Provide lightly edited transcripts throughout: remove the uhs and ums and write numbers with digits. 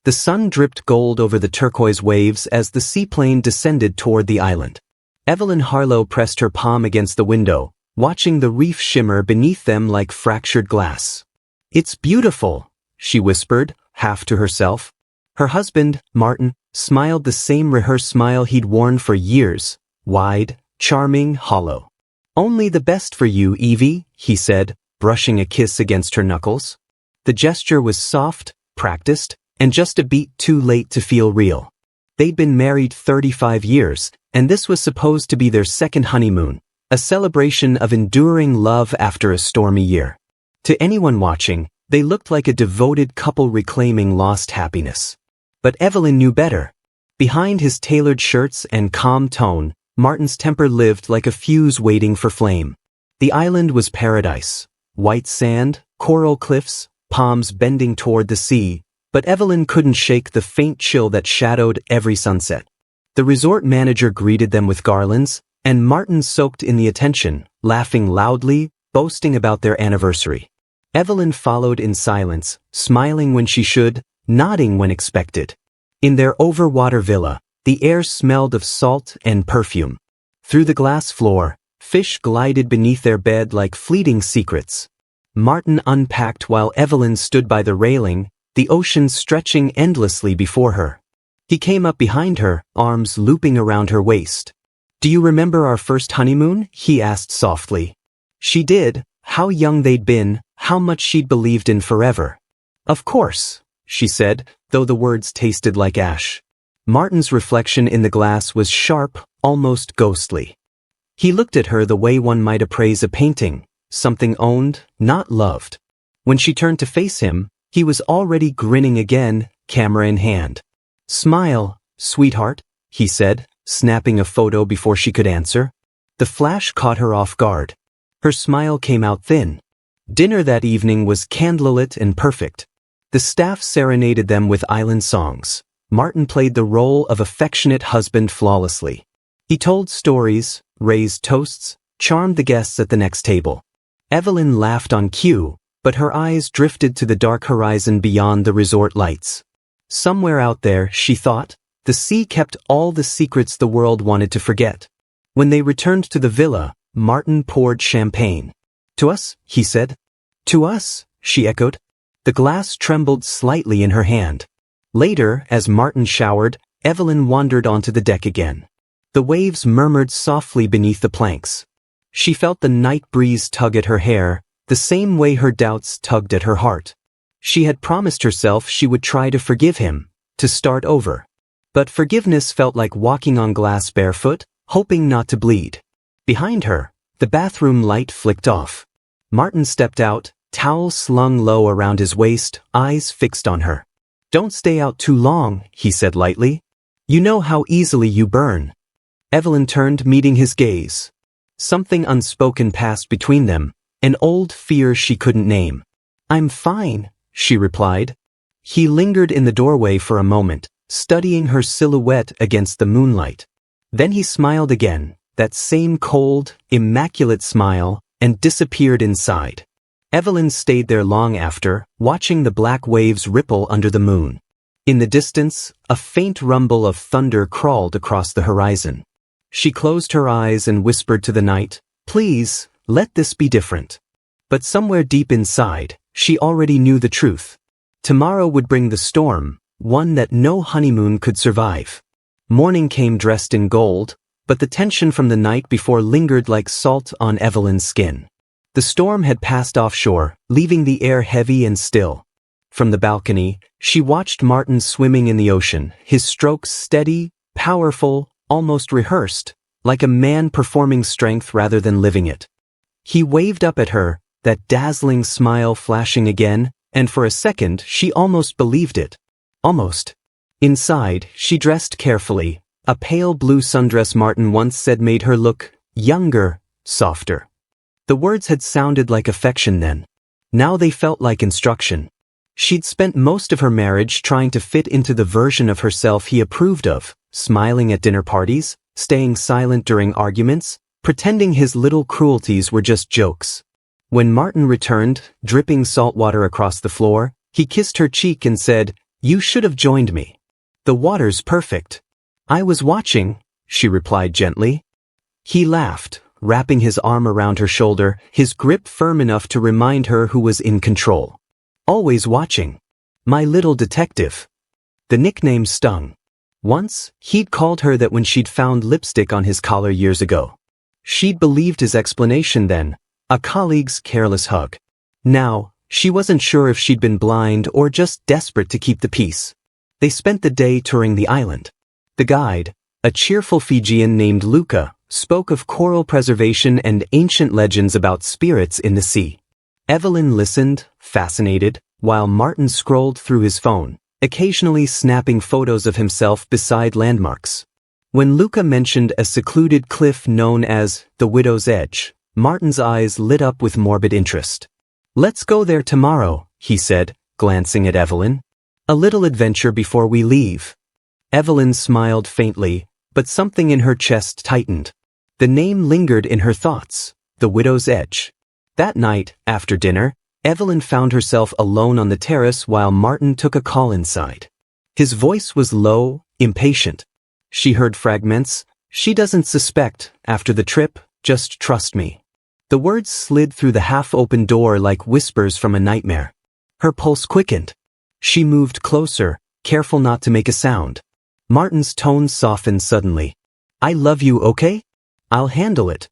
The sun dripped gold over the turquoise waves as the seaplane descended toward the island. Evelyn Harlow pressed her palm against the window, watching the reef shimmer beneath them like fractured glass. "It's beautiful," she whispered, half to herself. Her husband, Martin, smiled the same rehearsed smile he'd worn for years, wide, charming, hollow. "Only the best for you, Evie," he said, brushing a kiss against her knuckles. The gesture was soft, practiced, and just a beat too late to feel real. They'd been married 35 years, and this was supposed to be their second honeymoon, a celebration of enduring love after a stormy year. To anyone watching, they looked like a devoted couple reclaiming lost happiness. But Evelyn knew better. Behind his tailored shirts and calm tone, Martin's temper lived like a fuse waiting for flame. The island was paradise. White sand, coral cliffs, palms bending toward the sea, but Evelyn couldn't shake the faint chill that shadowed every sunset. The resort manager greeted them with garlands, and Martin soaked in the attention, laughing loudly, boasting about their anniversary. Evelyn followed in silence, smiling when she should, nodding when expected. In their overwater villa, the air smelled of salt and perfume. Through the glass floor, fish glided beneath their bed like fleeting secrets. Martin unpacked while Evelyn stood by the railing, the ocean stretching endlessly before her. He came up behind her, arms looping around her waist. "Do you remember our first honeymoon?" he asked softly. She did, how young they'd been, how much she'd believed in forever. "Of course," she said, though the words tasted like ash. Martin's reflection in the glass was sharp, almost ghostly. He looked at her the way one might appraise a painting, something owned, not loved. When she turned to face him, he was already grinning again, camera in hand. "Smile, sweetheart," he said, snapping a photo before she could answer. The flash caught her off guard. Her smile came out thin. Dinner that evening was candlelit and perfect. The staff serenaded them with island songs. Martin played the role of affectionate husband flawlessly. He told stories, raised toasts, charmed the guests at the next table. Evelyn laughed on cue, but her eyes drifted to the dark horizon beyond the resort lights. Somewhere out there, she thought, the sea kept all the secrets the world wanted to forget. When they returned to the villa, Martin poured champagne. "To us," he said. "To us," she echoed. The glass trembled slightly in her hand. Later, as Martin showered, Evelyn wandered onto the deck again. The waves murmured softly beneath the planks. She felt the night breeze tug at her hair, the same way her doubts tugged at her heart. She had promised herself she would try to forgive him, to start over. But forgiveness felt like walking on glass barefoot, hoping not to bleed. Behind her, the bathroom light flicked off. Martin stepped out, towel slung low around his waist, eyes fixed on her. "Don't stay out too long," he said lightly. "You know how easily you burn." Evelyn turned, meeting his gaze. Something unspoken passed between them, an old fear she couldn't name. "I'm fine," she replied. He lingered in the doorway for a moment, studying her silhouette against the moonlight. Then he smiled again, that same cold, immaculate smile, and disappeared inside. Evelyn stayed there long after, watching the black waves ripple under the moon. In the distance, a faint rumble of thunder crawled across the horizon. She closed her eyes and whispered to the night, "Please, let this be different." But somewhere deep inside, she already knew the truth. Tomorrow would bring the storm, one that no honeymoon could survive. Morning came dressed in gold, but the tension from the night before lingered like salt on Evelyn's skin. The storm had passed offshore, leaving the air heavy and still. From the balcony, she watched Martin swimming in the ocean, his strokes steady, powerful, almost rehearsed, like a man performing strength rather than living it. He waved up at her, that dazzling smile flashing again, and for a second she almost believed it. Almost. Inside, she dressed carefully, a pale blue sundress Martin once said made her look younger, softer. The words had sounded like affection then. Now they felt like instruction. She'd spent most of her marriage trying to fit into the version of herself he approved of, smiling at dinner parties, staying silent during arguments, pretending his little cruelties were just jokes. When Martin returned, dripping salt water across the floor, he kissed her cheek and said, You should have joined me. The water's perfect. I was watching, she replied gently. He laughed, wrapping his arm around her shoulder, his grip firm enough to remind her who was in control. Always watching. My little detective. The nickname stung. Once, he'd called her that when she'd found lipstick on his collar years ago. She'd believed his explanation then, a colleague's careless hug. Now, she wasn't sure if she'd been blind or just desperate to keep the peace. They spent the day touring the island. The guide, a cheerful Fijian named Luca, spoke of coral preservation and ancient legends about spirits in the sea. Evelyn listened, fascinated, while Martin scrolled through his phone, occasionally snapping photos of himself beside landmarks. When Luca mentioned a secluded cliff known as the Widow's Edge, Martin's eyes lit up with morbid interest. Let's go there tomorrow, he said, glancing at Evelyn. A little adventure before we leave. Evelyn smiled faintly, but something in her chest tightened. The name lingered in her thoughts, the Widow's Edge. That night, after dinner, Evelyn found herself alone on the terrace while Martin took a call inside. His voice was low, impatient. She heard fragments. She doesn't suspect, after the trip, just trust me. The words slid through the half-open door like whispers from a nightmare. Her pulse quickened. She moved closer, careful not to make a sound. Martin's tone softened suddenly. I love you, okay? I'll handle it.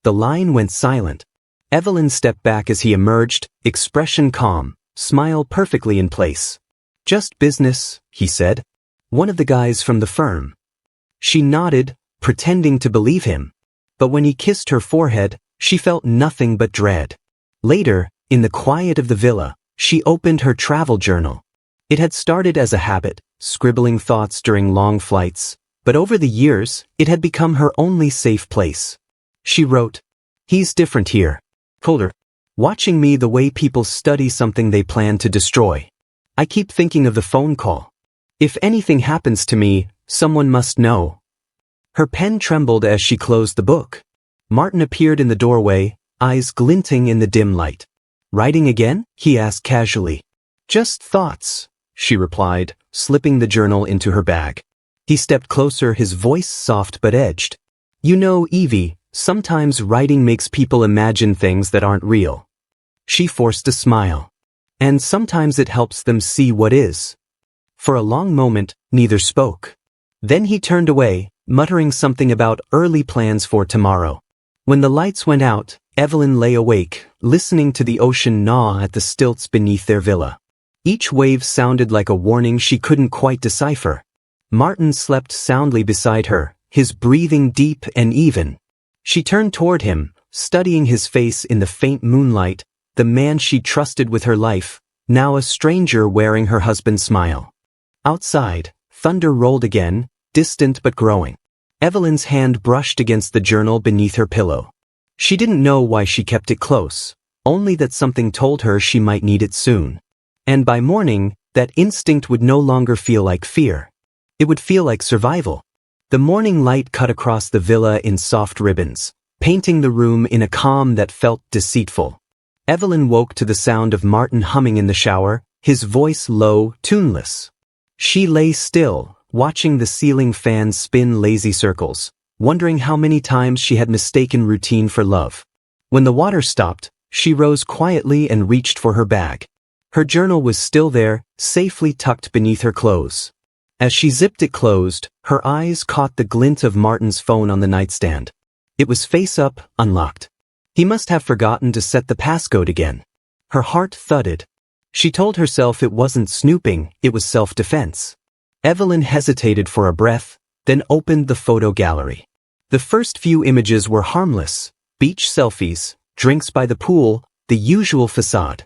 The line went silent. Evelyn stepped back as he emerged, expression calm, smile perfectly in place. Just business, he said. One of the guys from the firm. She nodded, pretending to believe him. But when he kissed her forehead, she felt nothing but dread. Later, in the quiet of the villa, she opened her travel journal. It had started as a habit, scribbling thoughts during long flights, but over the years, it had become her only safe place. She wrote, He's different here. Colder. Watching me the way people study something they plan to destroy. I keep thinking of the phone call. If anything happens to me, someone must know. Her pen trembled as she closed the book. Martin appeared in the doorway, eyes glinting in the dim light. Writing again? He asked casually. Just thoughts, she replied, slipping the journal into her bag. He stepped closer, his voice soft but edged. You know, Evie, sometimes writing makes people imagine things that aren't real. She forced a smile. And sometimes it helps them see what is. For a long moment, neither spoke. Then he turned away, muttering something about early plans for tomorrow. When the lights went out, Evelyn lay awake, listening to the ocean gnaw at the stilts beneath their villa. Each wave sounded like a warning she couldn't quite decipher. Martin slept soundly beside her, his breathing deep and even. She turned toward him, studying his face in the faint moonlight, the man she trusted with her life, now a stranger wearing her husband's smile. Outside, thunder rolled again, distant but growing. Evelyn's hand brushed against the journal beneath her pillow. She didn't know why she kept it close, only that something told her she might need it soon. And by morning, that instinct would no longer feel like fear. It would feel like survival. The morning light cut across the villa in soft ribbons, painting the room in a calm that felt deceitful. Evelyn woke to the sound of Martin humming in the shower, his voice low, tuneless. She lay still, watching the ceiling fan spin lazy circles, wondering how many times she had mistaken routine for love. When the water stopped, she rose quietly and reached for her bag. Her journal was still there, safely tucked beneath her clothes. As she zipped it closed, her eyes caught the glint of Martin's phone on the nightstand. It was face up, unlocked. He must have forgotten to set the passcode again. Her heart thudded. She told herself it wasn't snooping, it was self-defense. Evelyn hesitated for a breath, then opened the photo gallery. The first few images were harmless, beach selfies, drinks by the pool, the usual façade.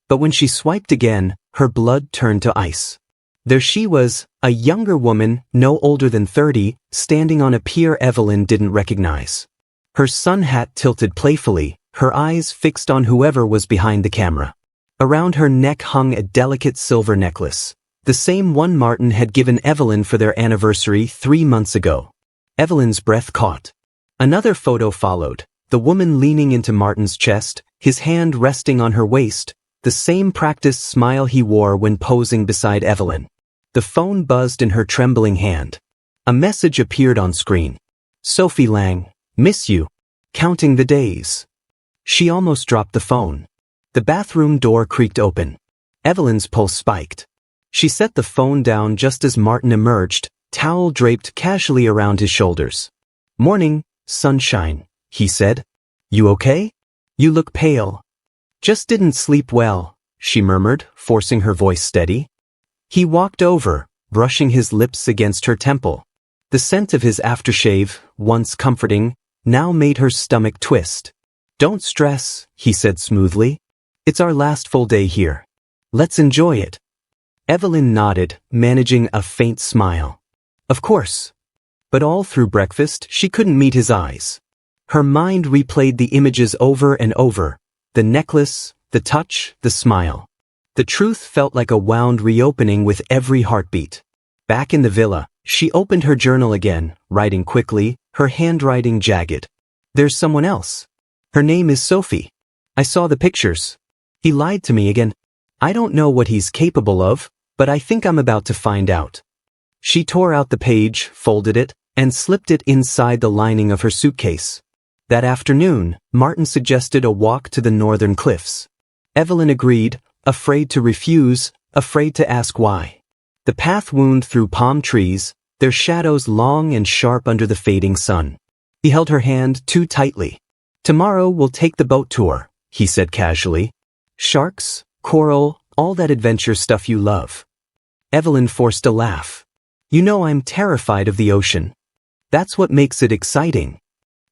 But when she swiped again, her blood turned to ice. There she was, a younger woman, no older than 30, standing on a pier Evelyn didn't recognize. Her sun hat tilted playfully, her eyes fixed on whoever was behind the camera. Around her neck hung a delicate silver necklace, the same one Martin had given Evelyn for their anniversary 3 months ago. Evelyn's breath caught. Another photo followed, the woman leaning into Martin's chest, his hand resting on her waist, the same practiced smile he wore when posing beside Evelyn. The phone buzzed in her trembling hand. A message appeared on screen. Sophie Lang, miss you. Counting the days. She almost dropped the phone. The bathroom door creaked open. Evelyn's pulse spiked. She set the phone down just as Martin emerged, towel draped casually around his shoulders. Morning, sunshine, he said. You okay? You look pale. Just didn't sleep well, she murmured, forcing her voice steady. He walked over, brushing his lips against her temple. The scent of his aftershave, once comforting, now made her stomach twist. Don't stress, he said smoothly. It's our last full day here. Let's enjoy it. Evelyn nodded, managing a faint smile. Of course. But all through breakfast, she couldn't meet his eyes. Her mind replayed the images over and over. The necklace, the touch, the smile. The truth felt like a wound reopening with every heartbeat. Back in the villa, she opened her journal again, writing quickly, her handwriting jagged. There's someone else. Her name is Sophie. I saw the pictures. He lied to me again. I don't know what he's capable of, but I think I'm about to find out. She tore out the page, folded it, and slipped it inside the lining of her suitcase. That afternoon, Martin suggested a walk to the northern cliffs. Evelyn agreed, afraid to refuse, afraid to ask why. The path wound through palm trees, their shadows long and sharp under the fading sun. He held her hand too tightly. Tomorrow we'll take the boat tour, he said casually. Sharks, coral, all that adventure stuff you love. Evelyn forced a laugh. You know I'm terrified of the ocean. That's what makes it exciting.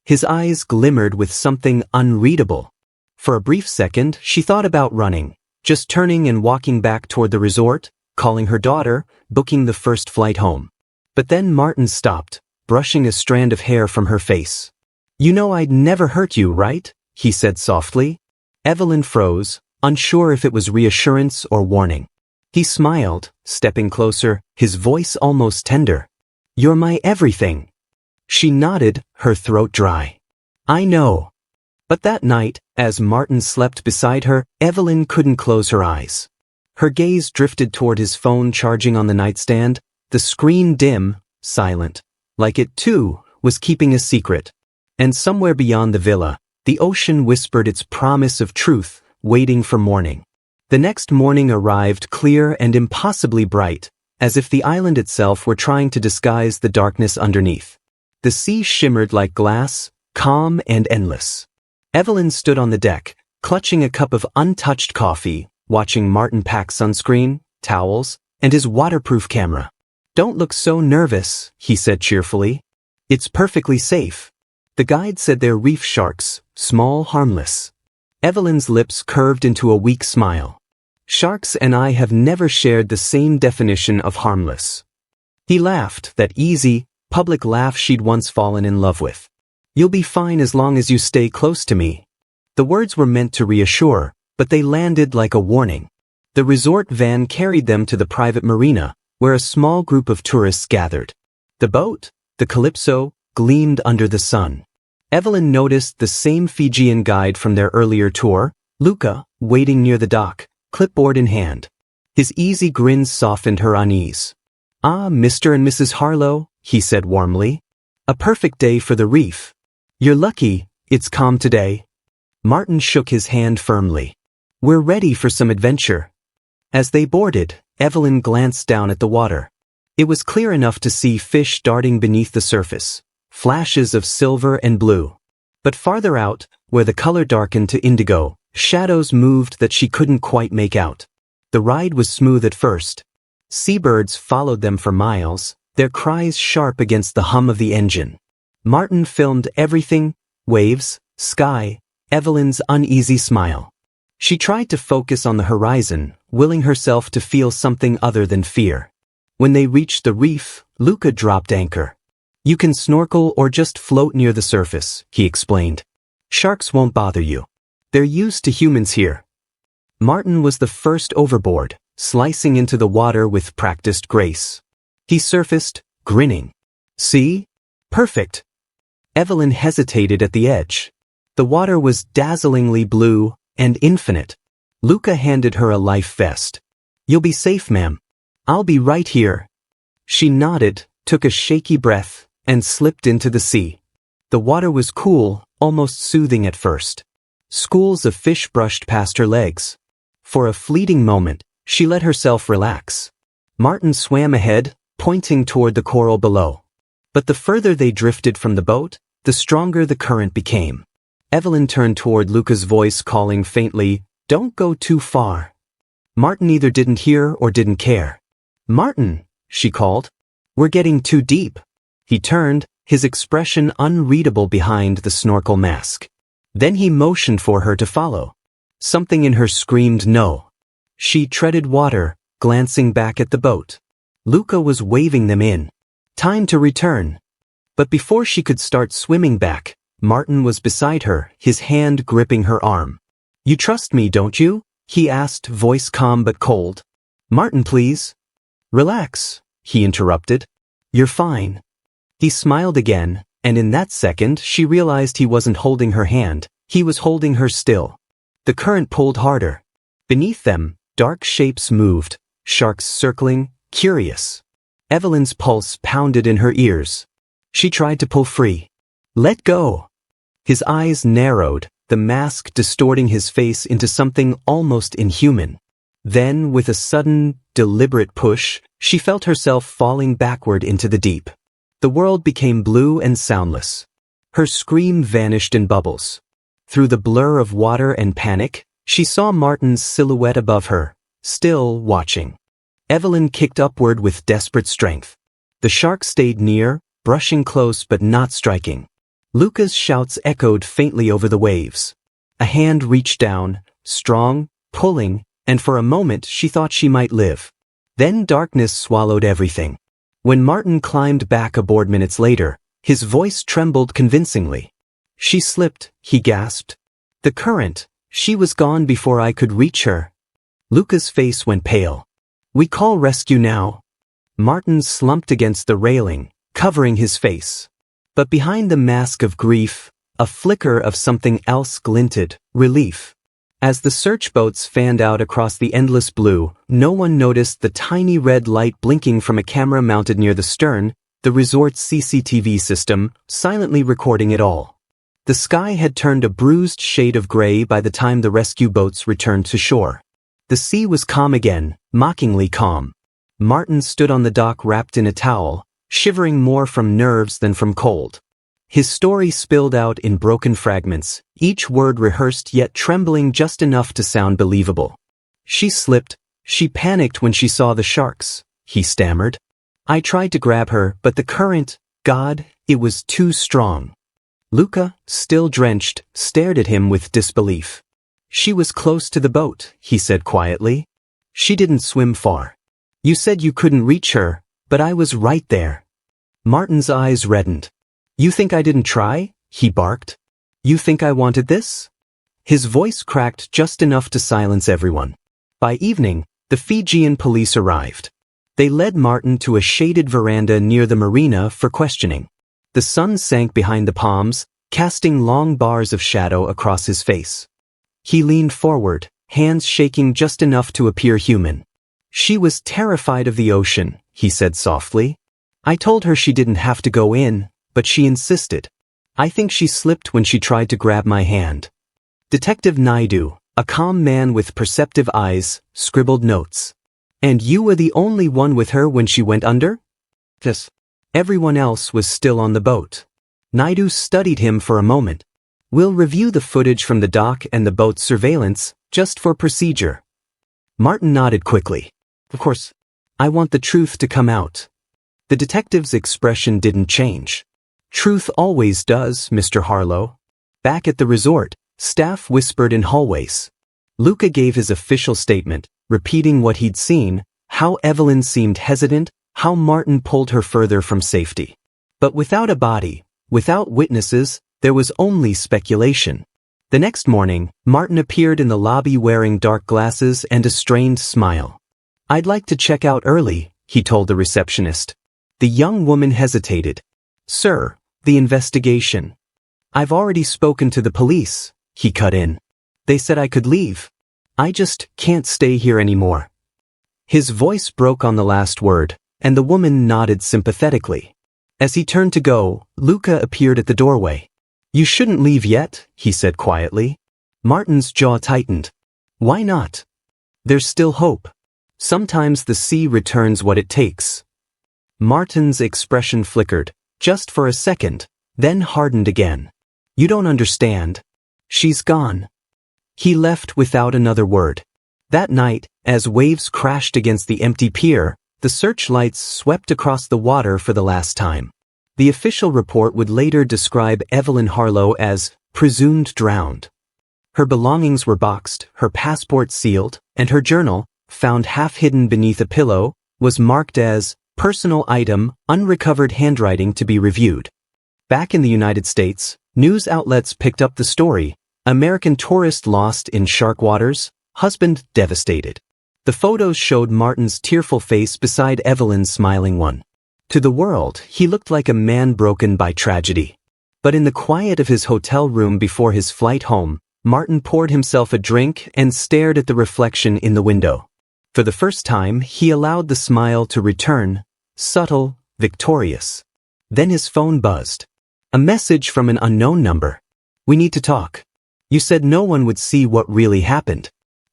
His eyes glimmered with something unreadable. For a brief second, she thought about running, just turning and walking back toward the resort, calling her daughter, booking the first flight home. But then Martin stopped, brushing a strand of hair from her face. You know I'd never hurt you, right? He said softly. Evelyn froze, unsure if it was reassurance or warning. He smiled, stepping closer, his voice almost tender. You're my everything. She nodded, her throat dry. I know. But that night, as Martin slept beside her, Evelyn couldn't close her eyes. Her gaze drifted toward his phone charging on the nightstand, the screen dim, silent, like it too was keeping a secret. And somewhere beyond the villa, the ocean whispered its promise of truth, waiting for morning. The next morning arrived clear and impossibly bright, as if the island itself were trying to disguise the darkness underneath. The sea shimmered like glass, calm and endless. Evelyn stood on the deck, clutching a cup of untouched coffee, watching Martin pack sunscreen, towels, and his waterproof camera. Don't look so nervous, he said cheerfully. It's perfectly safe. The guide said they're reef sharks, small, harmless. Evelyn's lips curved into a weak smile. Sharks and I have never shared the same definition of harmless. He laughed, that easy, public laugh she'd once fallen in love with. You'll be fine as long as you stay close to me. The words were meant to reassure, but they landed like a warning. The resort van carried them to the private marina, where a small group of tourists gathered. The boat, the Calypso, gleamed under the sun. Evelyn noticed the same Fijian guide from their earlier tour, Luca, waiting near the dock, clipboard in hand. His easy grin softened her unease. Ah, Mr. and Mrs. Harlow, he said warmly. A perfect day for the reef. You're lucky, it's calm today. Martin shook his hand firmly. We're ready for some adventure. As they boarded, Evelyn glanced down at the water. It was clear enough to see fish darting beneath the surface, flashes of silver and blue. But farther out, where the color darkened to indigo, shadows moved that she couldn't quite make out. The ride was smooth at first. Seabirds followed them for miles, their cries sharp against the hum of the engine. Martin filmed everything, waves, sky, Evelyn's uneasy smile. She tried to focus on the horizon, willing herself to feel something other than fear. When they reached the reef, Luca dropped anchor. You can snorkel or just float near the surface, he explained. Sharks won't bother you. They're used to humans here. Martin was the first overboard, slicing into the water with practiced grace. He surfaced, grinning. See? Perfect. Evelyn hesitated at the edge. The water was dazzlingly blue and infinite. Luca handed her a life vest. You'll be safe, ma'am. I'll be right here. She nodded, took a shaky breath, and slipped into the sea. The water was cool, almost soothing at first. Schools of fish brushed past her legs. For a fleeting moment, she let herself relax. Martin swam ahead, pointing toward the coral below. But the further they drifted from the boat, the stronger the current became. Evelyn turned toward Luca's voice calling faintly, "Don't go too far." Martin either didn't hear or didn't care. "Martin," she called. "We're getting too deep." He turned, his expression unreadable behind the snorkel mask. Then he motioned for her to follow. Something in her screamed no. She treaded water, glancing back at the boat. Luca was waving them in. Time to return. But before she could start swimming back, Martin was beside her, his hand gripping her arm. "You trust me, don't you?" he asked, voice calm but cold. "Martin, please." "Relax," he interrupted. "You're fine." He smiled again, and in that second she realized he wasn't holding her hand, he was holding her still. The current pulled harder. Beneath them, dark shapes moved, sharks circling, curious. Evelyn's pulse pounded in her ears. She tried to pull free. "Let go." His eyes narrowed, the mask distorting his face into something almost inhuman. Then, with a sudden, deliberate push, she felt herself falling backward into the deep. The world became blue and soundless. Her scream vanished in bubbles. Through the blur of water and panic, she saw Martin's silhouette above her, still watching. Evelyn kicked upward with desperate strength. The shark stayed near, brushing close but not striking. Luca's shouts echoed faintly over the waves. A hand reached down, strong, pulling, and for a moment she thought she might live. Then darkness swallowed everything. When Martin climbed back aboard minutes later, his voice trembled convincingly. "She slipped," he gasped. "The current, she was gone before I could reach her." Luca's face went pale. "We call rescue now." Martin slumped against the railing, covering his face. But behind the mask of grief, a flicker of something else glinted, relief. As the search boats fanned out across the endless blue, no one noticed the tiny red light blinking from a camera mounted near the stern, the resort's CCTV system, silently recording it all. The sky had turned a bruised shade of gray by the time the rescue boats returned to shore. The sea was calm again, mockingly calm. Martin stood on the dock wrapped in a towel, shivering more from nerves than from cold. His story spilled out in broken fragments, each word rehearsed yet trembling just enough to sound believable. "She slipped. She panicked when she saw the sharks," he stammered. "I tried to grab her, but the current, God, it was too strong." Luca, still drenched, stared at him with disbelief. "She was close to the boat," he said quietly. "She didn't swim far. You said you couldn't reach her, but I was right there." Martin's eyes reddened. "You think I didn't try?" he barked. "You think I wanted this?" His voice cracked just enough to silence everyone. By evening, the Fijian police arrived. They led Martin to a shaded veranda near the marina for questioning. The sun sank behind the palms, casting long bars of shadow across his face. He leaned forward, hands shaking just enough to appear human. "She was terrified of the ocean," he said softly. "I told her she didn't have to go in, but she insisted. I think she slipped when she tried to grab my hand." Detective Naidu, a calm man with perceptive eyes, scribbled notes. "And you were the only one with her when she went under?" "Yes." Everyone else was still on the boat. Naidu studied him for a moment. "We'll review the footage from the dock and the boat's surveillance, just for procedure." Martin nodded quickly. "Of course. I want the truth to come out." The detective's expression didn't change. "Truth always does, Mr. Harlow." Back at the resort, staff whispered in hallways. Luca gave his official statement, repeating what he'd seen, how Evelyn seemed hesitant, how Martin pulled her further from safety. But without a body, without witnesses, there was only speculation. The next morning, Martin appeared in the lobby wearing dark glasses and a strained smile. "I'd like to check out early," he told the receptionist. The young woman hesitated. "Sir, the investigation." "I've already spoken to the police," he cut in. "They said I could leave. I just can't stay here anymore." His voice broke on the last word, and the woman nodded sympathetically. As he turned to go, Luca appeared at the doorway. "You shouldn't leave yet," he said quietly. Martin's jaw tightened. "Why not?" "There's still hope. Sometimes the sea returns what it takes." Martin's expression flickered, just for a second, then hardened again. "You don't understand. She's gone." He left without another word. That night, as waves crashed against the empty pier, the searchlights swept across the water for the last time. The official report would later describe Evelyn Harlow as presumed drowned. Her belongings were boxed, her passport sealed, and her journal, found half-hidden beneath a pillow, was marked as personal item, unrecovered handwriting to be reviewed. Back in the United States, news outlets picked up the story. American tourist lost in shark waters, husband devastated. The photos showed Martin's tearful face beside Evelyn's smiling one. To the world, he looked like a man broken by tragedy. But in the quiet of his hotel room before his flight home, Martin poured himself a drink and stared at the reflection in the window. For the first time, he allowed the smile to return, subtle, victorious. Then his phone buzzed. A message from an unknown number. "We need to talk. You said no one would see what really happened."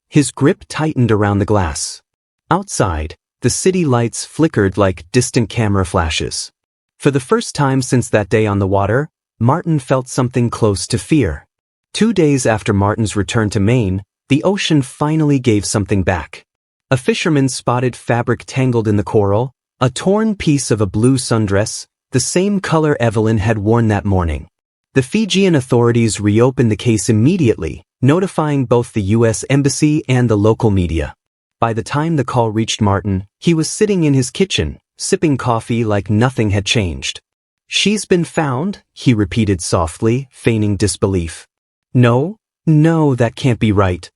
His grip tightened around the glass. Outside, the city lights flickered like distant camera flashes. For the first time since that day on the water, Martin felt something close to fear. 2 days after Martin's return to Maine, the ocean finally gave something back. A fisherman spotted fabric tangled in the coral, a torn piece of a blue sundress, the same color Evelyn had worn that morning. The Fijian authorities reopened the case immediately, notifying both the U.S. Embassy and the local media. By the time the call reached Martin, he was sitting in his kitchen, sipping coffee like nothing had changed. "She's been found," he repeated softly, feigning disbelief. No, that can't be right."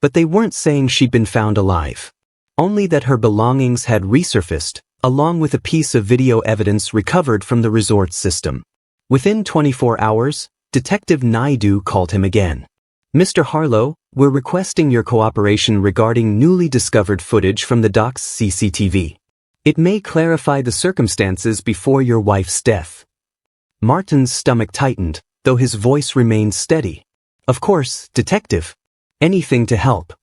But they weren't saying she'd been found alive. Only that her belongings had resurfaced, along with a piece of video evidence recovered from the resort system. Within 24 hours, Detective Naidu called him again. "Mr. Harlow, we're requesting your cooperation regarding newly discovered footage from the dock's CCTV. It may clarify the circumstances before your wife's death." Martin's stomach tightened, though his voice remained steady. "Of course, Detective. Anything to help."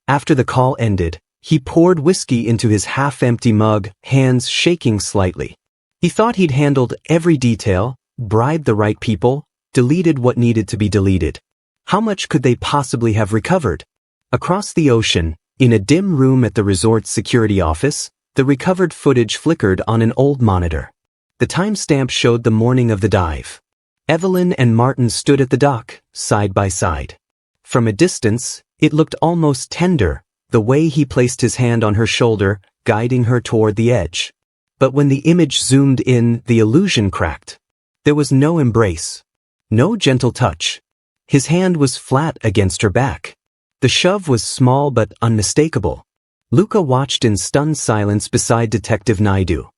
After the call ended, he poured whiskey into his half-empty mug, hands shaking slightly. He thought he'd handled every detail, bribed the right people, deleted what needed to be deleted. How much could they possibly have recovered? Across the ocean, in a dim room at the resort's security office, the recovered footage flickered on an old monitor. The timestamp showed the morning of the dive. Evelyn and Martin stood at the dock, side by side. From a distance, it looked almost tender, the way he placed his hand on her shoulder, guiding her toward the edge. But when the image zoomed in, the illusion cracked. There was no embrace. No gentle touch. His hand was flat against her back. The shove was small but unmistakable. Luca watched in stunned silence beside Detective Naidu.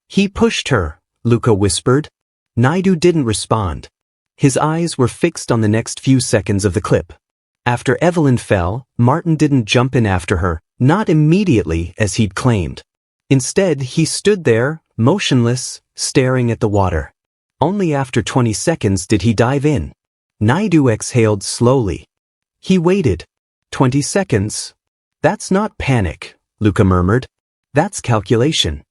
"He pushed her," Luca whispered. Naidu didn't respond. His eyes were fixed on the next few seconds of the clip. After Evelyn fell, Martin didn't jump in after her, not immediately as he'd claimed. Instead, he stood there, motionless, staring at the water. Only after 20 seconds did he dive in. Naidu exhaled slowly. He waited. 20 seconds? "That's not panic," Luca murmured. "That's calculation."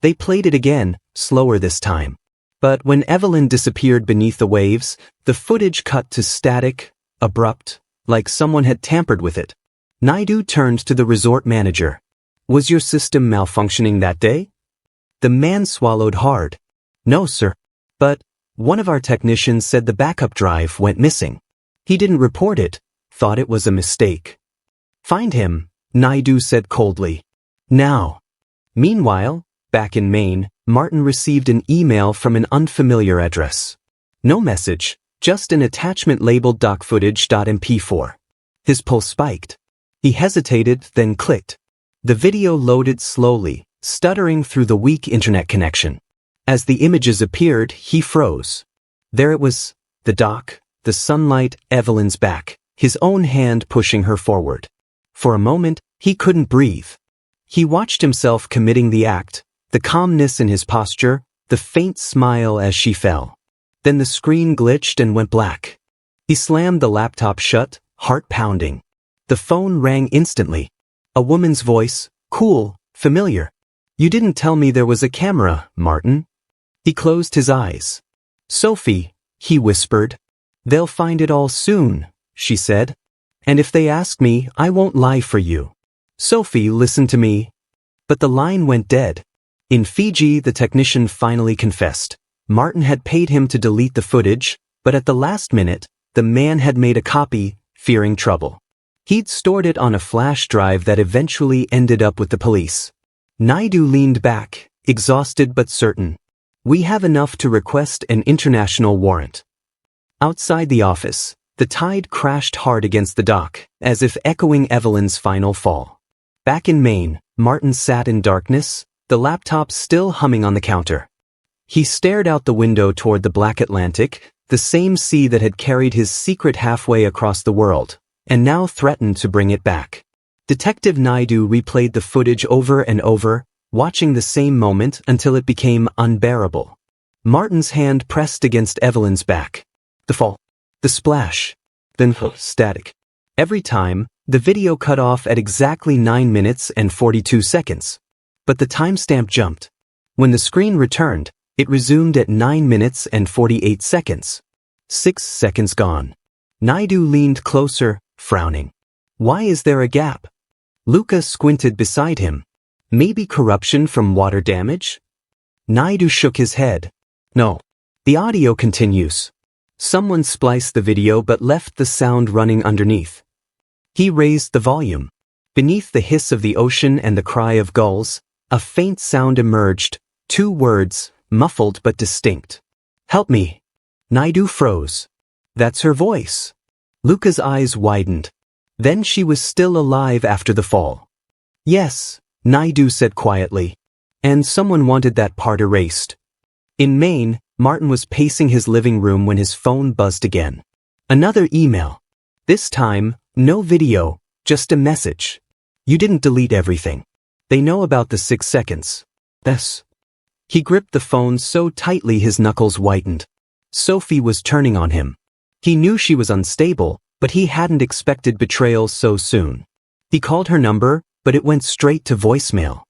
They played it again, slower this time. But when Evelyn disappeared beneath the waves, the footage cut to static, abrupt, like someone had tampered with it. Naidu turned to the resort manager. "Was your system malfunctioning that day?" The man swallowed hard. "No, sir. But one of our technicians said the backup drive went missing. He didn't report it, thought it was a mistake." "Find him," Naidu said coldly. "Now." Meanwhile, back in Maine, Martin received an email from an unfamiliar address. No message, just an attachment labeled docfootage.mp4. His pulse spiked. He hesitated, then clicked. The video loaded slowly, stuttering through the weak internet connection. As the images appeared, he froze. There it was, the dock, the sunlight, Evelyn's back, his own hand pushing her forward. For a moment, he couldn't breathe. He watched himself committing the act, the calmness in his posture, the faint smile as she fell. Then the screen glitched and went black. He slammed the laptop shut, heart pounding. The phone rang instantly. A woman's voice, cool, familiar. "You didn't tell me there was a camera, Martin." He closed his eyes. "Sophie," he whispered. "They'll find it all soon," she said. "And if they ask me, I won't lie for you. Sophie, listen to me." But the line went dead. In Fiji, the technician finally confessed. Martin had paid him to delete the footage, but at the last minute, the man had made a copy, fearing trouble. He'd stored it on a flash drive that eventually ended up with the police. Naidu leaned back, exhausted but certain. "We have enough to request an international warrant." Outside the office, the tide crashed hard against the dock, as if echoing Evelyn's final fall. Back in Maine, Martin sat in darkness, the laptop still humming on the counter. He stared out the window toward the black Atlantic, the same sea that had carried his secret halfway across the world, and now threatened to bring it back. Detective Naidu replayed the footage over and over, watching the same moment until it became unbearable. Martin's hand pressed against Evelyn's back. The fall. The splash. Then static. Every time, the video cut off at exactly 9 minutes and 42 seconds. But the timestamp jumped. When the screen returned, it resumed at 9 minutes and 48 seconds. 6 seconds gone. Naidu leaned closer, frowning. "Why is there a gap?" Luca squinted beside him. "Maybe corruption from water damage?" Naidu shook his head. "No. The audio continues. Someone spliced the video but left the sound running underneath." He raised the volume. Beneath the hiss of the ocean and the cry of gulls, a faint sound emerged, 2 words, muffled but distinct. "Help me." Naidu froze. "That's her voice." Luca's eyes widened. Then she was still alive after the fall. "Yes," Naidu said quietly. "And someone wanted that part erased." In Maine, Martin was pacing his living room when his phone buzzed again. Another email. This time, no video, just a message. "You didn't delete everything. They know about the 6 seconds. Yes." He gripped the phone so tightly his knuckles whitened. Sophie was turning on him. He knew she was unstable, but he hadn't expected betrayal so soon. He called her number, but it went straight to voicemail.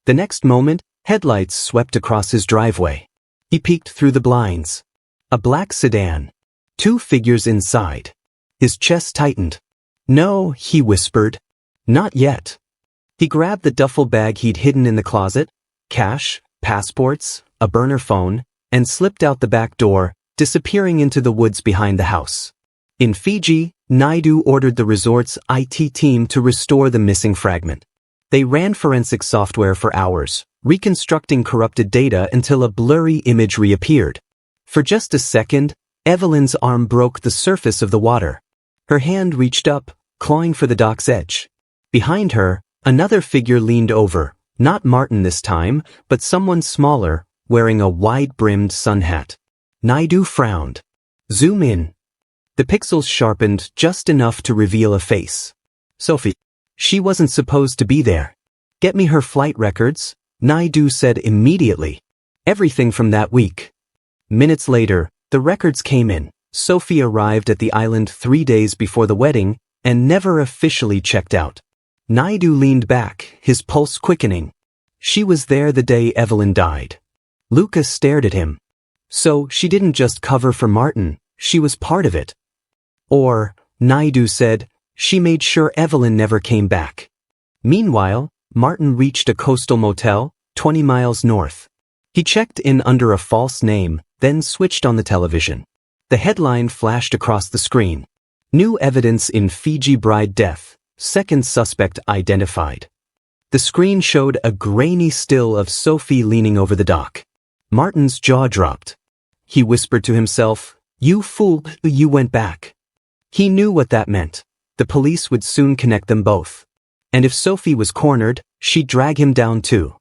The next moment, headlights swept across his driveway. He peeked through the blinds. A black sedan. 2 figures inside. His chest tightened. "No," he whispered. "Not yet." He grabbed the duffel bag he'd hidden in the closet, cash, passports, a burner phone, and slipped out the back door, disappearing into the woods behind the house. In Fiji, Naidu ordered the resort's IT team to restore the missing fragment. They ran forensic software for hours, reconstructing corrupted data until a blurry image reappeared. For just a second, Evelyn's arm broke the surface of the water. Her hand reached up, clawing for the dock's edge. Behind her, another figure leaned over, not Martin this time, but someone smaller, wearing a wide-brimmed sun hat. Naidu frowned. "Zoom in." The pixels sharpened just enough to reveal a face. Sophie. She wasn't supposed to be there. "Get me her flight records," Naidu said immediately. "Everything from that week." Minutes later, the records came in. Sophie arrived at the island 3 days before the wedding and never officially checked out. Naidu leaned back, his pulse quickening. She was there the day Evelyn died. Luca stared at him. So she didn't just cover for Martin, she was part of it. Or, Naidu said, she made sure Evelyn never came back. Meanwhile, Martin reached a coastal motel, 20 miles north. He checked in under a false name, then switched on the television. The headline flashed across the screen. "New evidence in Fiji bride death, second suspect identified." The screen showed a grainy still of Sophie leaning over the dock. Martin's jaw dropped. He whispered to himself, "You fool, you went back." He knew what that meant. The police would soon connect them both. And if Sophie was cornered, she'd drag him down too.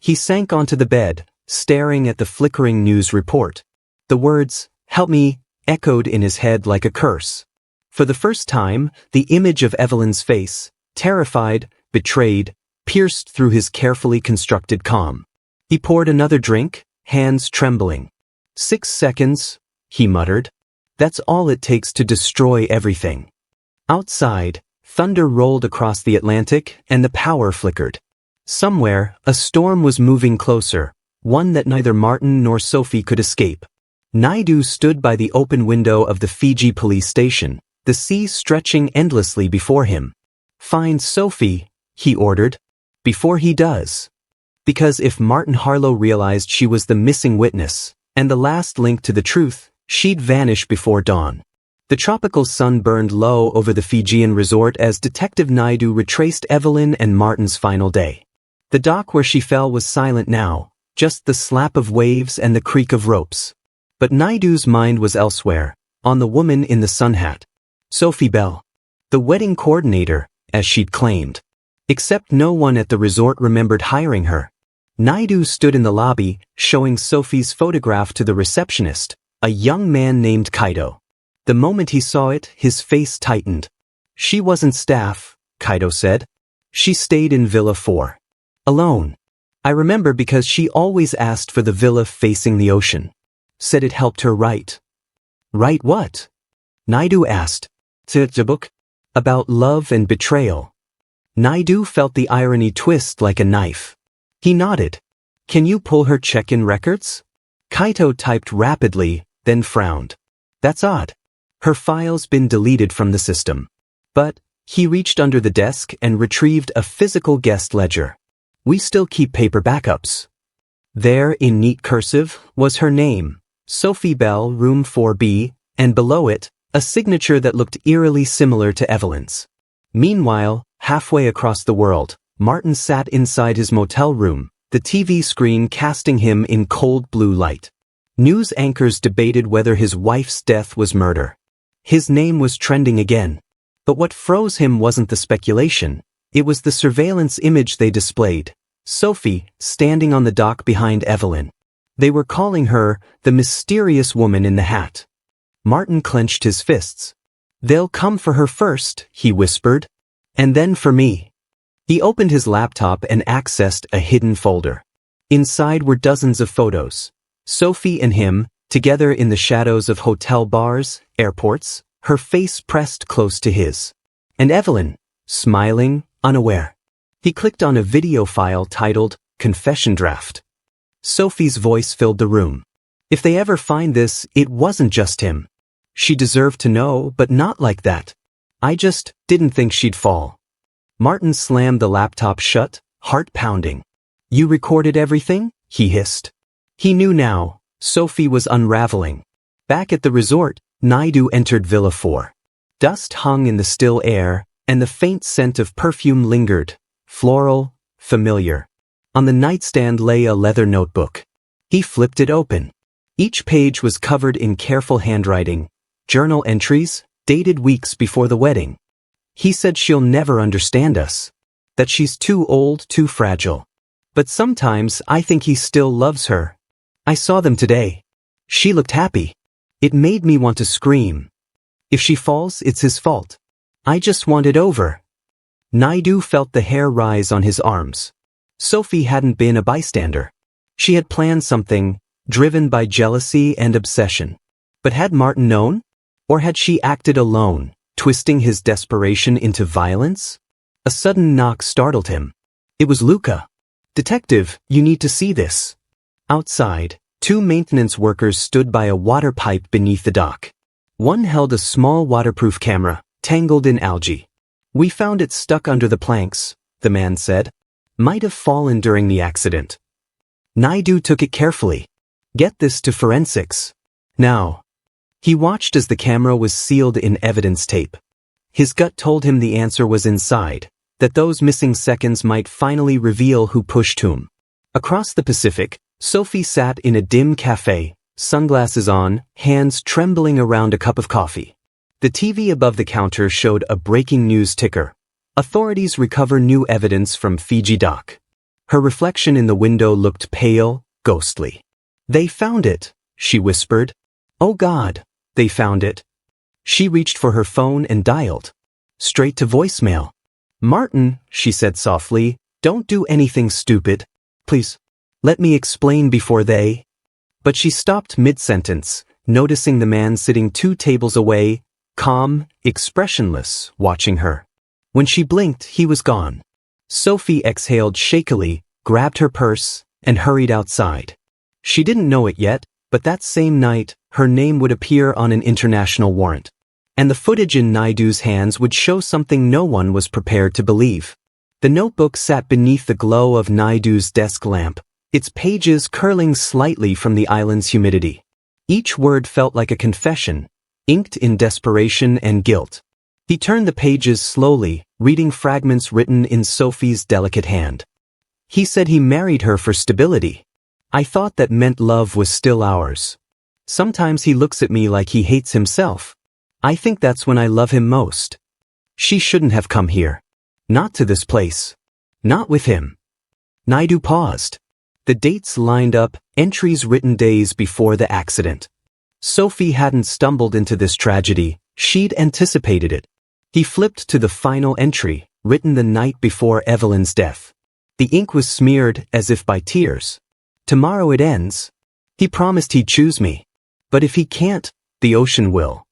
He sank onto the bed, staring at the flickering news report. The words, "Help me," echoed in his head like a curse. For the first time, the image of Evelyn's face, terrified, betrayed, pierced through his carefully constructed calm. He poured another drink, hands trembling. 6 seconds, he muttered. That's all it takes to destroy everything. Outside, thunder rolled across the Atlantic and the power flickered. Somewhere, a storm was moving closer, one that neither Martin nor Sophie could escape. Naidu stood by the open window of the Fiji police station, the sea stretching endlessly before him. Find Sophie, he ordered. Before he does. Because if Martin Harlow realized she was the missing witness, and the last link to the truth, she'd vanish before dawn. The tropical sun burned low over the Fijian resort as Detective Naidu retraced Evelyn and Martin's final day. The dock where she fell was silent now, just the slap of waves and the creak of ropes. But Naidu's mind was elsewhere, on the woman in the sun hat. Sophie Bell. The wedding coordinator, as she'd claimed. Except no one at the resort remembered hiring her. Naidu stood in the lobby, showing Sophie's photograph to the receptionist, a young man named Kaito. The moment he saw it, his face tightened. She wasn't staff, Kaito said. She stayed in Villa 4. Alone. I remember because she always asked for the villa facing the ocean. Said it helped her write. Write what? Naidu asked. The book? About love and betrayal. Naidu felt the irony twist like a knife. He nodded. Can you pull her check-in records? Kaito typed rapidly, then frowned. That's odd. Her file's been deleted from the system. But, he reached under the desk and retrieved a physical guest ledger. We still keep paper backups. There, in neat cursive, was her name, Sophie Bell, room 4B, and below it, a signature that looked eerily similar to Evelyn's. Meanwhile, halfway across the world, Martin sat inside his motel room, the TV screen casting him in cold blue light. News anchors debated whether his wife's death was murder. His name was trending again. But what froze him wasn't the speculation, it was the surveillance image they displayed. Sophie, standing on the dock behind Evelyn. They were calling her the mysterious woman in the hat. Martin clenched his fists. They'll come for her first, he whispered. And then for me. He opened his laptop and accessed a hidden folder. Inside were dozens of photos. Sophie and him, together in the shadows of hotel bars, airports, her face pressed close to his. And Evelyn, smiling, unaware. He clicked on a video file titled, Confession Draft. Sophie's voice filled the room. If they ever find this, it wasn't just him. She deserved to know, but not like that. I just didn't think she'd fall. Martin slammed the laptop shut, heart pounding. You recorded everything? He hissed. He knew now, Sophie was unraveling. Back at the resort, Naidu entered Villa 4. Dust hung in the still air, and the faint scent of perfume lingered, floral, familiar. On the nightstand lay a leather notebook. He flipped it open. Each page was covered in careful handwriting, journal entries, dated weeks before the wedding. He said she'll never understand us. That she's too old, too fragile. But sometimes I think he still loves her. I saw them today. She looked happy. It made me want to scream. If she falls, it's his fault. I just want it over. Naidu felt the hair rise on his arms. Sophie hadn't been a bystander. She had planned something, driven by jealousy and obsession. But had Martin known? Or had she acted alone, twisting his desperation into violence? A sudden knock startled him. It was Luca. Detective, you need to see this. Outside, 2 maintenance workers stood by a water pipe beneath the dock. One held a small waterproof camera, tangled in algae. We found it stuck under the planks, the man said. Might have fallen during the accident. Naidu took it carefully. Get this to forensics. Now. He watched as the camera was sealed in evidence tape. His gut told him the answer was inside, that those missing seconds might finally reveal who pushed whom. Across the Pacific, Sophie sat in a dim cafe, sunglasses on, hands trembling around a cup of coffee. The TV above the counter showed a breaking news ticker. Authorities recover new evidence from Fiji dock. Her reflection in the window looked pale, ghostly. They found it, she whispered. Oh God, they found it. She reached for her phone and dialed. Straight to voicemail. Martin, she said softly, Don't do anything stupid. Please. Let me explain before they... But she stopped mid-sentence, noticing the man sitting 2 tables away, calm, expressionless, watching her. When she blinked, he was gone. Sophie exhaled shakily, grabbed her purse, and hurried outside. She didn't know it yet, but that same night, her name would appear on an international warrant. And the footage in Naidu's hands would show something no one was prepared to believe. The notebook sat beneath the glow of Naidu's desk lamp, its pages curling slightly from the island's humidity. Each word felt like a confession, inked in desperation and guilt. He turned the pages slowly, reading fragments written in Sophie's delicate hand. He said he married her for stability. I thought that meant love was still ours. Sometimes he looks at me like he hates himself. I think that's when I love him most. She shouldn't have come here. Not to this place. Not with him. Naidu paused. The dates lined up, entries written days before the accident. Sophie hadn't stumbled into this tragedy, she'd anticipated it. He flipped to the final entry, written the night before Evelyn's death. The ink was smeared as if by tears. Tomorrow it ends. He promised he'd choose me. But if he can't, the ocean will.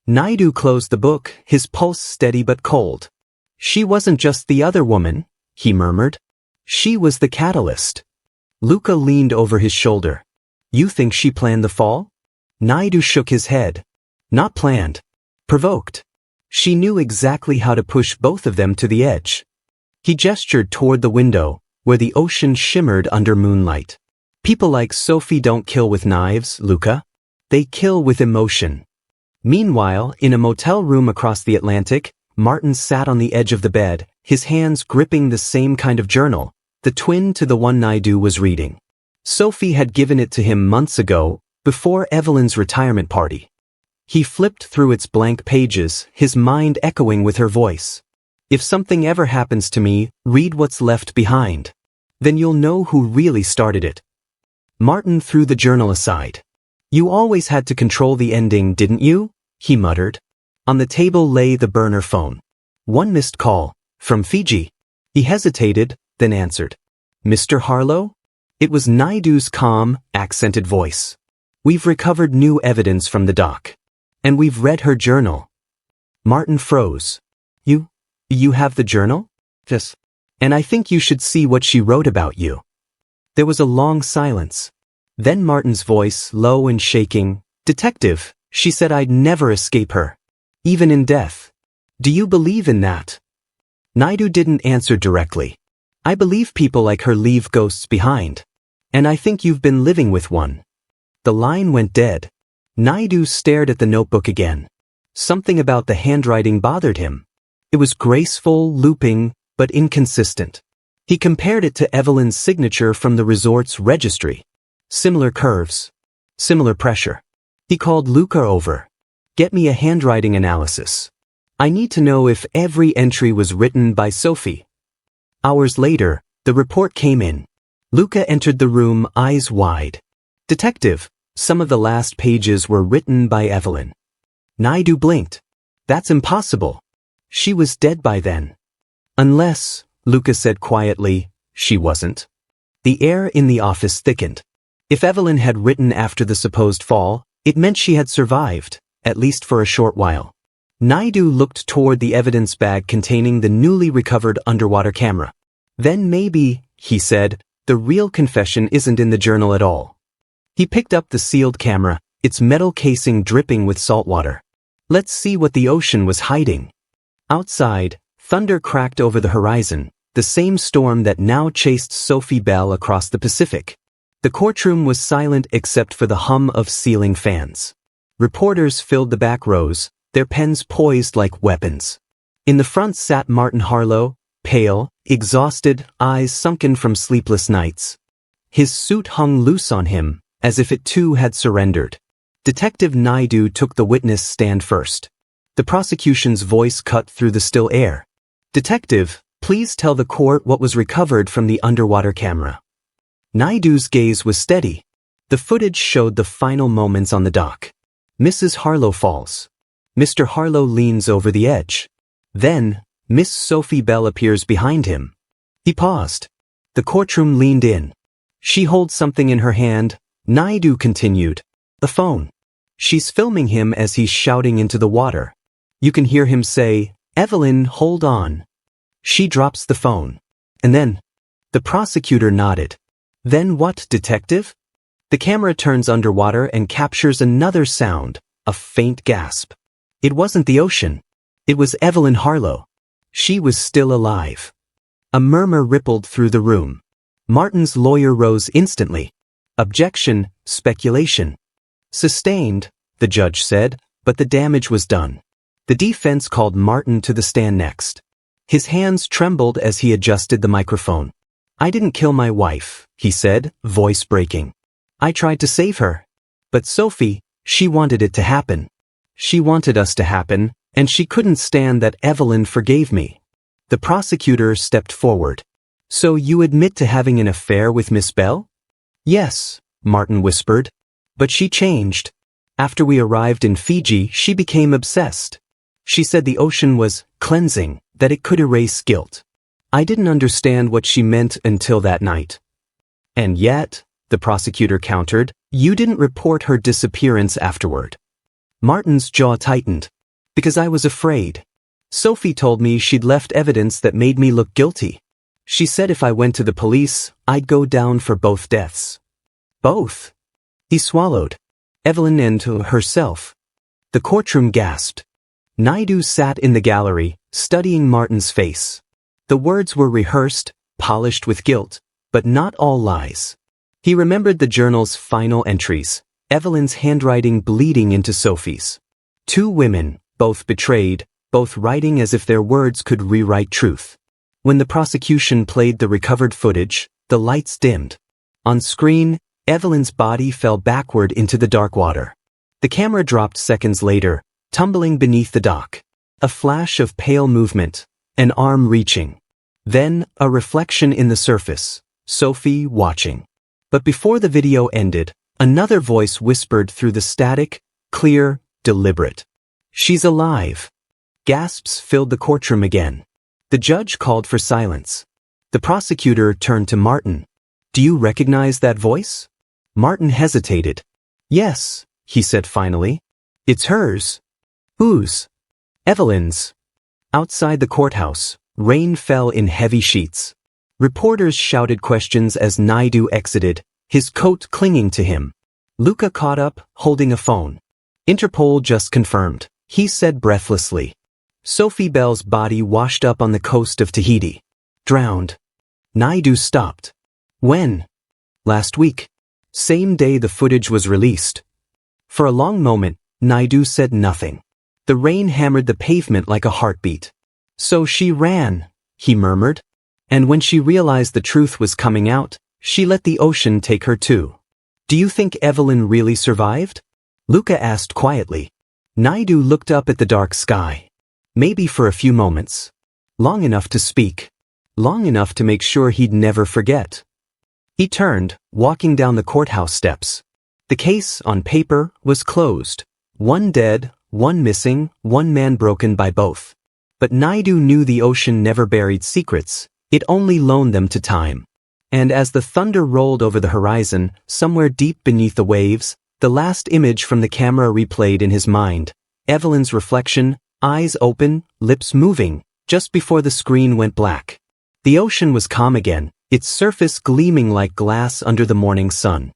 Naidu closed the book, his pulse steady but cold. She wasn't just the other woman, he murmured. She was the catalyst. Luca leaned over his shoulder. You think she planned the fall? Naidu shook his head. Not planned. Provoked. She knew exactly how to push both of them to the edge. He gestured toward the window, where the ocean shimmered under moonlight. People like Sophie don't kill with knives, Luca. They kill with emotion. Meanwhile, in a motel room across the Atlantic, Martin sat on the edge of the bed, his hands gripping the same kind of journal, the twin to the one Naidu was reading. Sophie had given it to him months ago, before Evelyn's retirement party. He flipped through its blank pages, his mind echoing with her voice. If something ever happens to me, read what's left behind. Then you'll know who really started it. Martin threw the journal aside. You always had to control the ending, didn't you? He muttered. On the table lay the burner phone. One missed call, from Fiji. He hesitated, then answered. Mr. Harlow? It was Naidu's calm, accented voice. We've recovered new evidence from the dock. And we've read her journal. Martin froze. You have the journal? Yes. And I think you should see what she wrote about you. There was a long silence. Then Martin's voice, low and shaking. Detective, she said I'd never escape her. Even in death. Do you believe in that? Naidu didn't answer directly. I believe people like her leave ghosts behind. And I think you've been living with one. The line went dead. Naidu stared at the notebook again. Something about the handwriting bothered him. It was graceful, looping, but inconsistent. He compared it to Evelyn's signature from the resort's registry. Similar curves. Similar pressure. He called Luca over. Get me a handwriting analysis. I need to know if every entry was written by Sophie. Hours later, the report came in. Luca entered the room, eyes wide. Detective, some of the last pages were written by Evelyn. Naidu blinked. That's impossible. She was dead by then. Unless, Luca said quietly, she wasn't. The air in the office thickened. If Evelyn had written after the supposed fall, it meant she had survived, at least for a short while. Naidu looked toward the evidence bag containing the newly recovered underwater camera. Then maybe, he said, the real confession isn't in the journal at all. He picked up the sealed camera, its metal casing dripping with salt water. Let's see what the ocean was hiding. Outside, thunder cracked over the horizon, the same storm that now chased Sophie Bell across the Pacific. The courtroom was silent except for the hum of ceiling fans. Reporters filled the back rows, their pens poised like weapons. In the front sat Martin Harlow, pale, exhausted, eyes sunken from sleepless nights. His suit hung loose on him, as if it too had surrendered. Detective Naidu took the witness stand first. The prosecution's voice cut through the still air. Detective, please tell the court what was recovered from the underwater camera. Naidu's gaze was steady. The footage showed the final moments on the dock. Mrs. Harlow falls. Mr. Harlow leans over the edge. Then, Miss Sophie Bell appears behind him. He paused. The courtroom leaned in. She holds something in her hand. Naidu continued. The phone. She's filming him as he's shouting into the water. You can hear him say, "Evelyn, hold on." She drops the phone. And then, the prosecutor nodded. Then what, detective? The camera turns underwater and captures another sound, a faint gasp. It wasn't the ocean. It was Evelyn Harlow. She was still alive. A murmur rippled through the room. Martin's lawyer rose instantly. Objection, speculation. Sustained, the judge said, but the damage was done. The defense called Martin to the stand next. His hands trembled as he adjusted the microphone. I didn't kill my wife, he said, voice breaking. I tried to save her. But Sophie, she wanted it to happen. She wanted us to happen, and she couldn't stand that Evelyn forgave me. The prosecutor stepped forward. So you admit to having an affair with Miss Bell? Yes, Martin whispered. But she changed. After we arrived in Fiji, she became obsessed. She said the ocean was cleansing, that it could erase guilt. I didn't understand what she meant until that night. And yet, the prosecutor countered, you didn't report her disappearance afterward. Martin's jaw tightened. Because I was afraid. Sophie told me she'd left evidence that made me look guilty. She said if I went to the police, I'd go down for both deaths. Both? He swallowed. Evelyn and herself. The courtroom gasped. Naidu sat in the gallery, studying Martin's face. The words were rehearsed, polished with guilt, but not all lies. He remembered the journal's final entries, Evelyn's handwriting bleeding into Sophie's. Two women, both betrayed, both writing as if their words could rewrite truth. When the prosecution played the recovered footage, the lights dimmed. On screen, Evelyn's body fell backward into the dark water. The camera dropped seconds later, tumbling beneath the dock. A flash of pale movement, an arm reaching. Then, a reflection in the surface, Sophie watching. But before the video ended, another voice whispered through the static, clear, deliberate. She's alive. Gasps filled the courtroom again. The judge called for silence. The prosecutor turned to Martin. Do you recognize that voice? Martin hesitated. Yes, he said finally. It's hers. Whose? Evelyn's. Outside the courthouse, rain fell in heavy sheets. Reporters shouted questions as Naidu exited, his coat clinging to him. Luca caught up, holding a phone. Interpol just confirmed, he said breathlessly. Sophie Bell's body washed up on the coast of Tahiti. Drowned. Naidu stopped. When? Last week. Same day the footage was released. For a long moment, Naidu said nothing. The rain hammered the pavement like a heartbeat. So she ran, he murmured. And when she realized the truth was coming out, she let the ocean take her too. Do you think Evelyn really survived? Luca asked quietly. Naidu looked up at the dark sky. Maybe for a few moments. Long enough to speak. Long enough to make sure he'd never forget. He turned, walking down the courthouse steps. The case, on paper, was closed. One dead, one missing, one man broken by both. But Naidu knew the ocean never buried secrets, it only loaned them to time. And as the thunder rolled over the horizon, somewhere deep beneath the waves, the last image from the camera replayed in his mind. Evelyn's reflection, eyes open, lips moving, just before the screen went black. The ocean was calm again, its surface gleaming like glass under the morning sun.